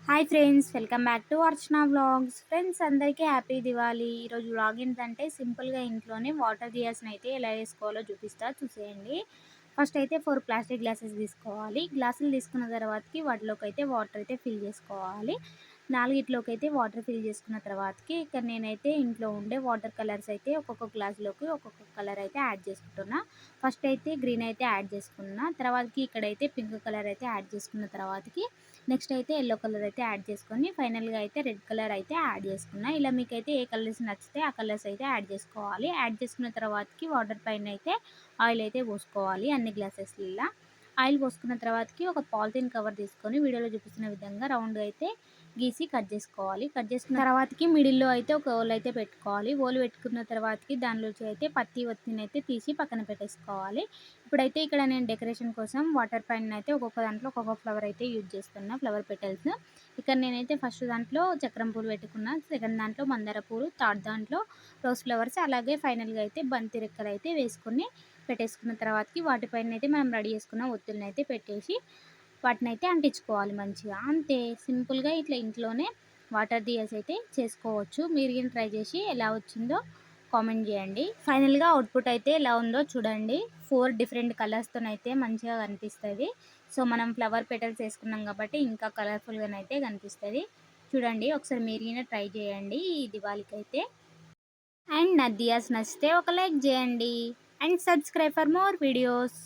Hi friends, welcome back to Archana vlogs. Friends అందరికీ happy Diwali. ఈరోజు vlog ఏంటంటే సింపుల్గా ఇంట్లోనే వాటర్ దియాస్ని అయితే ఎలా వేసుకోవాలో చూసేయండి. ఫస్ట్ అయితే 4 ప్లాస్టిక్ గ్లాసెస్ తీసుకోవాలి. గ్లాసులు తీసుకున్న తర్వాతకి వాటిలోకి అయితే వాటర్ అయితే ఫిల్ చేసుకోవాలి. నాలుగిట్లోకి అయితే వాటర్ ఫిల్ చేసుకున్న తర్వాతకి ఇక్కడ నేనైతే ఇంట్లో ఉండే వాటర్ కలర్స్ అయితే ఒక్కొక్క గ్లాసులోకి ఒక్కొక్క కలర్ అయితే యాడ్ చేసుకుంటున్నా. ఫస్ట్ అయితే గ్రీన్ అయితే యాడ్ చేసుకున్నా, తర్వాతకి ఇక్కడైతే పింక్ కలర్ అయితే యాడ్ చేసుకున్న తర్వాతకి నెక్స్ట్ అయితే యెల్లో కలర్ అయితే యాడ్ చేసుకొని ఫైనల్గా అయితే రెడ్ కలర్ అయితే యాడ్ చేసుకున్నా. ఇలా మీకైతే ఏ కలర్స్ నచ్చితే ఆ కలర్స్ అయితే యాడ్ చేసుకోవాలి. యాడ్ చేసుకున్న తర్వాతకి వాటర్ పైన అయితే ఆయిల్ అయితే పోసుకోవాలి. అన్ని గ్లాసెస్లలో ఆయిల్ పోసుకున్న తర్వాతకి ఒక పాలిథిన్ కవర్ తీసుకొని వీడియోలో చూపిస్తున్న విధంగా రౌండ్గా అయితే గీసి కట్ చేసుకోవాలి. కట్ చేసుకున్న తర్వాతకి మిడిల్లో అయితే ఒక ఓల్ అయితే పెట్టుకోవాలి. ఓల్ పెట్టుకున్న తర్వాతకి దానిలోంచి అయితే పత్తి ఒత్తిని అయితే తీసి పక్కన పెట్టేసుకోవాలి. ఇప్పుడైతే ఇక్కడ నేను డెకరేషన్ కోసం వాటర్ పైన అయితే ఒక్కొక్క దాంట్లో ఒక్కొక్క ఫ్లవర్ అయితే యూజ్ చేస్తున్నా, ఫ్లవర్ పెటల్స్. ఇక్కడ నేనైతే ఫస్ట్ దాంట్లో చక్రం పూలు పెట్టుకున్నా, సెకండ్ దాంట్లో మందార పూలు, థర్డ్ దాంట్లో రోజ్ ఫ్లవర్స్, అలాగే ఫైనల్గా అయితే బంతి రెక్కలు అయితే వేసుకొని పెట్టేసుకున్న తర్వాతకి వాటిపైన అయితే మనం రెడీ చేసుకున్న ఒత్తులను అయితే పెట్టేసి వాటిని అయితే అంటించుకోవాలి మంచిగా. అంతే సింపుల్గా ఇట్లా ఇంట్లోనే వాటర్ దియాస్ అయితే చేసుకోవచ్చు. మీరు కానీ ట్రై చేసి ఎలా వచ్చిందో కామెంట్ చేయండి. ఫైనల్గా అవుట్పుట్ అయితే ఎలా ఉందో చూడండి. 4 డిఫరెంట్ కలర్స్తోనైతే మంచిగా కనిపిస్తుంది. సో మనం ఫ్లవర్ పెటల్స్ వేసుకున్నాం కాబట్టి ఇంకా కలర్ఫుల్గానైతే కనిపిస్తుంది. చూడండి, ఒకసారి మీరు కానీ ట్రై చేయండి ఈ దివాళీకి అయితే. అండ్ నా దియాస్ నచ్చితే ఒక లైక్ చేయండి and subscribe for more videos.